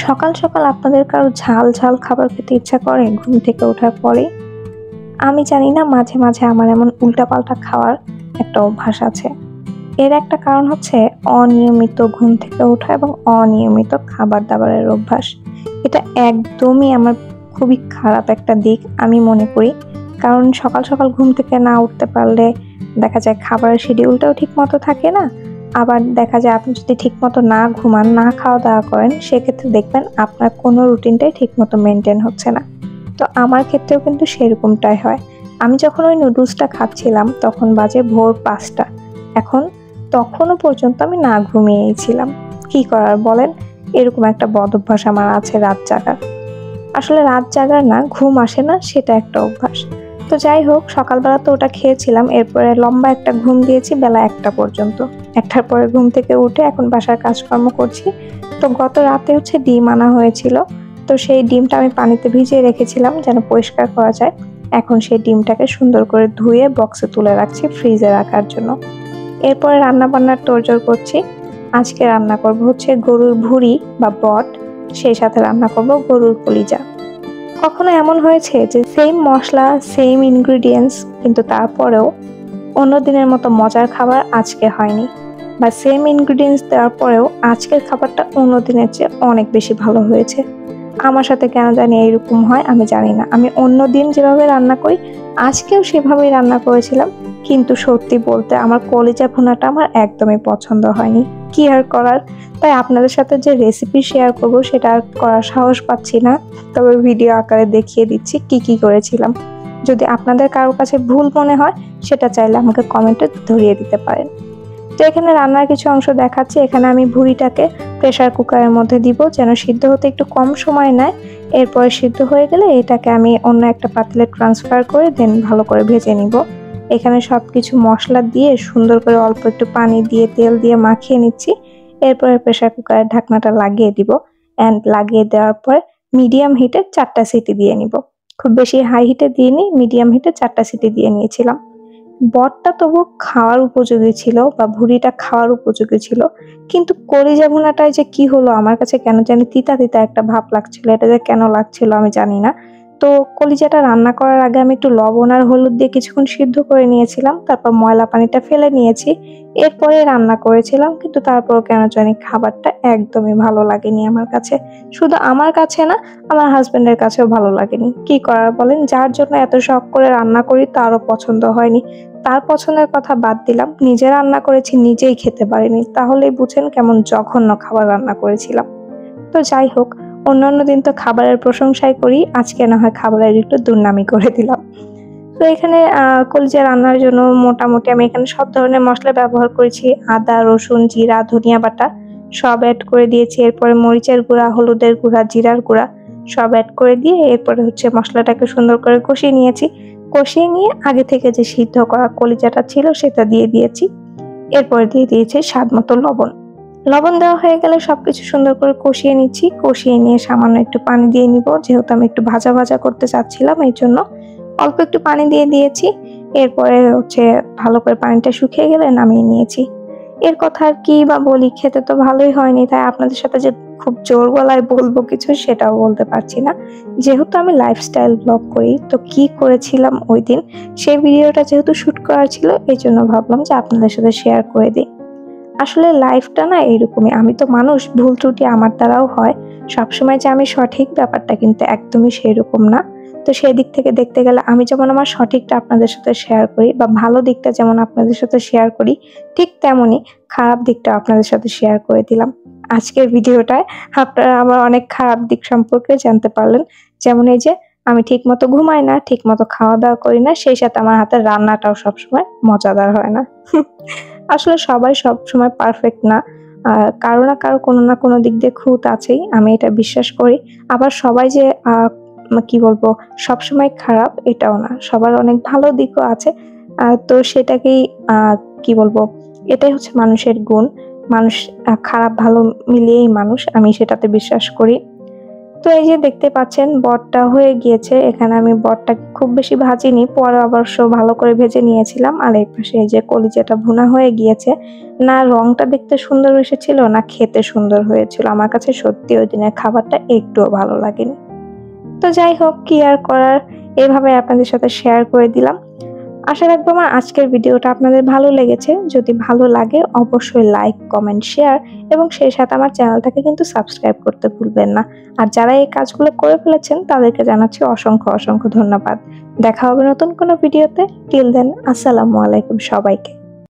সকাল সকাল আপনাদের কারো ঝাল ঝাল খাবার খেতে ইচ্ছা করে ঘুম থেকে ওঠার পরে? আমি জানি না, মাঝে মাঝে আমার এমন উল্টাপাল্টা খাওয়ার একটা অভ্যাস আছে। এর একটা কারণ হচ্ছে অনিয়মিত ঘুম থেকে ওঠা এবং অনিয়মিত খাবার দাবারের অভ্যাস। এটা একদমই আমার খুবই খারাপ একটা দিক আমি মনে করি। কারণ সকাল সকাল ঘুম থেকে না উঠতে পারলে দেখা যায় খাবারের শিডিউলটাও ঠিক মতো থাকে না। আবার দেখা যায় আপনি যদি ঠিক মতো না ঘুমান, না খাওয়া দাওয়া করেন, সেক্ষেত্রে দেখবেন আপনার কোনো রুটিনটাই ঠিক মতো মেনটেন হচ্ছে না। তো আমার ক্ষেত্রেও কিন্তু সেরকমটাই হয়। আমি যখন ওই নুডলসটা খাচ্ছিলাম তখন বাজে ভোর ৫টা। এখন তখনও পর্যন্ত আমি না ঘুমিয়েই ছিলাম। কি করার বলেন? এরকম একটা বদ অভ্যাস আমার আছে রাত জাগার। আসলে রাত জাগার না, ঘুম আসে না সেটা একটা অভ্যাস। তো যাই হোক, সকালবেলা তো ওটা খেয়েছিলাম, এরপরে লম্বা একটা ঘুম দিয়েছি বেলা ১টা পর্যন্ত। ১টার পরে ঘুম থেকে উঠে এখন বাসার কাজকর্ম করছি। তো গত রাতে ডিম আনা হয়েছিল। তো সেই ডিমটা আমি পানিতে ভিজিয়ে রেখেছিলাম যেন পরিষ্কার করা যায়। এখন সেই ডিমটাকে সুন্দর করে ধুয়ে বক্সে তুলে রাখছি ফ্রিজে রাখার জন্য। এরপরে রান্নাবান্নার তোড়জোড় করছি। আজকে রান্না করব গরুর ভুঁড়ি বা বট, সেই সাথে রান্না করব গরুর কলিজা। কখনো এমন হয়েছে যে সেম মশলা, সেম ইনগ্রিডিয়েন্টস, কিন্তু তারপরেও অন্য দিনের মতো মজার খাবার আজকে হয়নি, বা সেম ইনগ্রিডিয়েন্টস দেওয়ার পরেও আজকের খাবারটা অন্য দিনের চেয়ে অনেক বেশি ভালো হয়েছে? আমার সাথে কেন জানি এইরকম হয়, আমি জানি না। আমি অন্য দিন যেভাবে রান্না করি আজকেও সেভাবেই রান্না করেছিলাম, কিন্তু সত্যি বলতে আমার কলিজা ভুনাটা আমার একদমই পছন্দ হয়নি। কি আর করার, তাই আপনাদের সাথে যে রেসিপি শেয়ার করব সেটা আর করার সাহস পাচ্ছি না। তবে ভিডিও আকারে দেখিয়ে দিচ্ছি কি কি করেছিলাম। যদি আপনাদের কারোর কাছে ভুল মনে হয় সেটা চাইলে আমাকে কমেন্টে ধরিয়ে দিতে পারেন। তো এখানে রান্নার কিছু অংশ দেখাচ্ছি। এখানে আমি ভুঁড়িটাকে প্রেসার কুকারের মধ্যে দিব যেন সিদ্ধ হতে একটু কম সময় নেয়। এরপরে সিদ্ধ হয়ে গেলে এটাকে আমি অন্য একটা পাতিলে ট্রান্সফার করে দেন ভালো করে ভেজে নিব। এখানে সবকিছু মশলা দিয়ে সুন্দর করে অল্প একটু পানি দিয়ে তেল দিয়ে মাখিয়ে নিচ্ছি। এরপরে প্রেসার কুকারের ঢাকনাটা লাগিয়ে দিব, অ্যান্ড লাগিয়ে দেওয়ার পর মিডিয়াম হিটে 4টা সিটি দিয়ে নিব। খুব বেশি হাই হিটে দিইনি, মিডিয়াম হিটে 4টা সিটি দিয়ে নিয়েছিলাম। বটটা তবু খাওয়ার উপযোগী ছিল, বা ভুঁড়িটা খাওয়ার উপযোগী ছিল, কিন্তু কলিজা ভুনাটায় যে কি হলো, আমার কাছে কেন জানি তিতা তিতা একটা ভাব লাগছিল। এটা যে কেন লাগছিল আমি জানি না। তো কলিজাটা রান্না করার আগে আমি একটু লবণ আর হলুদ দিয়ে কিছুক্ষণ সিদ্ধ করে নিয়েছিলাম, তারপর ময়লা পানিটা ফেলে নিয়েছি, এরপরে রান্না করেছিলাম। কিন্তু তারপর কেন জানি খাবারটা একদমই ভালো লাগেনি আমার কাছে। শুধু আমার কাছে না, আমার হাজবেন্ডের কাছেও ভালো লাগেনি। কি করার বলেন, যার জন্য এত শখ করে রান্না করি তারও পছন্দ হয়নি। তার পছন্দের কথা বাদ দিলাম, নিজে রান্না করেছি নিজেই খেতে পারিনি, তাহলেই বুঝেন কেমন জঘন্য খাবার রান্না করেছিলাম। তো যাই হোক, অন্যান্য দিন তো খাবারের প্রশংসাই করি, আজকে না হয় খাবারের একটু দুর্নামি করে দিলাম। তো এখানে কলিজা রান্নার জন্য মোটামুটি আমি এখানে সব ধরনের মশলা ব্যবহার করেছি। আদা, রসুন, জিরা, ধনিয়া বাটা সব অ্যাড করে দিয়েছি। এরপরে মরিচের গুঁড়া, হলুদের গুঁড়া, জিরার গুঁড়া সব অ্যাড করে দিয়ে এরপরে মশলাটাকে সুন্দর করে কষিয়ে নিয়েছি। কষিয়ে নিয়ে আগে থেকে যে সিদ্ধ করা কলিজাটা ছিল সেটা দিয়ে দিয়েছি। এরপরে দিয়ে দিয়েছি স্বাদ মতো লবণ। লবণ দেওয়া হয়ে গেলে সবকিছু সুন্দর করে কষিয়ে নিচ্ছি। কষিয়ে নিয়ে সামান্য একটু পানি দিয়ে নিব, যেহেতু আমি একটু ভাজা ভাজা করতে চাচ্ছিলাম, এই জন্য অল্প একটু পানি দিয়ে দিয়েছি। এরপরে ভালো করে পানিটা শুকিয়ে গেলে নামিয়ে নিয়েছি। এর কথা আর কি বা বলি, খেতে তো ভালোই হয়নি, তাই আপনাদের সাথে যে খুব জোর গলায় বলবো কিছু সেটাও বলতে পারছি না। যেহেতু আমি লাইফস্টাইল ব্লগ করি, তো কি করেছিলাম ওই দিন সেই ভিডিওটা যেহেতু শুট করা ছিল, এই জন্য ভাবলাম যে আপনাদের সাথে শেয়ার করে দিই। আসলে লাইফটা না এরকমই, আমি তো মানুষ, ভুল ত্রুটি আমার দ্বারাও হয়। সবসময় যে আমি সঠিক, ব্যাপারটা কিন্তু একদমই সেরকম না। তো সেই দিক থেকে দেখতে গেলে আমি যেমন আমার সঠিকটা আপনাদের সাথে শেয়ার করি, বা ভালো দিকটা যেমন আপনাদের সাথে শেয়ার করি, ঠিক তেমনই খারাপ দিকটা আপনাদের সাথে শেয়ার করে দিলাম। আজকের ভিডিওটায় আপনারা আমার অনেক খারাপ দিক সম্পর্কে জানতে পারলেন। যেমন এই যে আমি ঠিক মতো ঘুমাই না, ঠিক মতো খাওয়া দাওয়া করি না, সেই সাথে আমার হাতের রান্নাটাও সবসময় মজাদার হয় না। আসলে সবাই সবসময় পারফেক্ট না। কারো না কারো কোনো না কোনো দিক দিয়ে খুঁত আছেই, আমি এটা বিশ্বাস করি। আবার সবাই যে কি বলবো সবসময় খারাপ এটাও না, সবার অনেক ভালো দিকও আছে। তো সেটাকেই কি বলবো, এটাই মানুষের গুণ। মানুষ খারাপ ভালো মিলিয়েই মানুষ, আমি সেটাতে বিশ্বাস করি। তো তো এই যে দেখতে পাচ্ছেন বটটা হয়ে গিয়েছে। এখানে আমি বটটাকে খুব বেশি ভাজিনি, পরে অবশ্য ভালো করে ভেজে নিয়েছিলাম। আর এই পাশে এই যে কলিজাটা ভুনা হয়ে গিয়েছে। না রংটা দেখতে সুন্দর এসেছিল, না খেতে সুন্দর হয়েছিল। আমার কাছে সত্যি ওই দিনের খাবারটা একটুও ভালো লাগেনি। তো যাই হোক, কি আর করার, এভাবে আপনাদের সাথে শেয়ার করে দিলাম। আশা রাখবো আমার আজকের ভিডিওটা আপনাদের ভালো লেগেছে। যদি ভালো লাগে অবশ্যই লাইক, কমেন্ট, শেয়ার এবং সেই সাথে আমার চ্যানেলটাকে কিন্তু সাবস্ক্রাইব করতে ভুলবেন না। আর যারা এই কাজগুলো করে ফেলেছেন তাদেরকে জানাচ্ছি অসংখ্য অসংখ্য ধন্যবাদ। দেখা হবে নতুন কোনো ভিডিওতে। টিল দেন, আসসালামু আলাইকুম সবাইকে।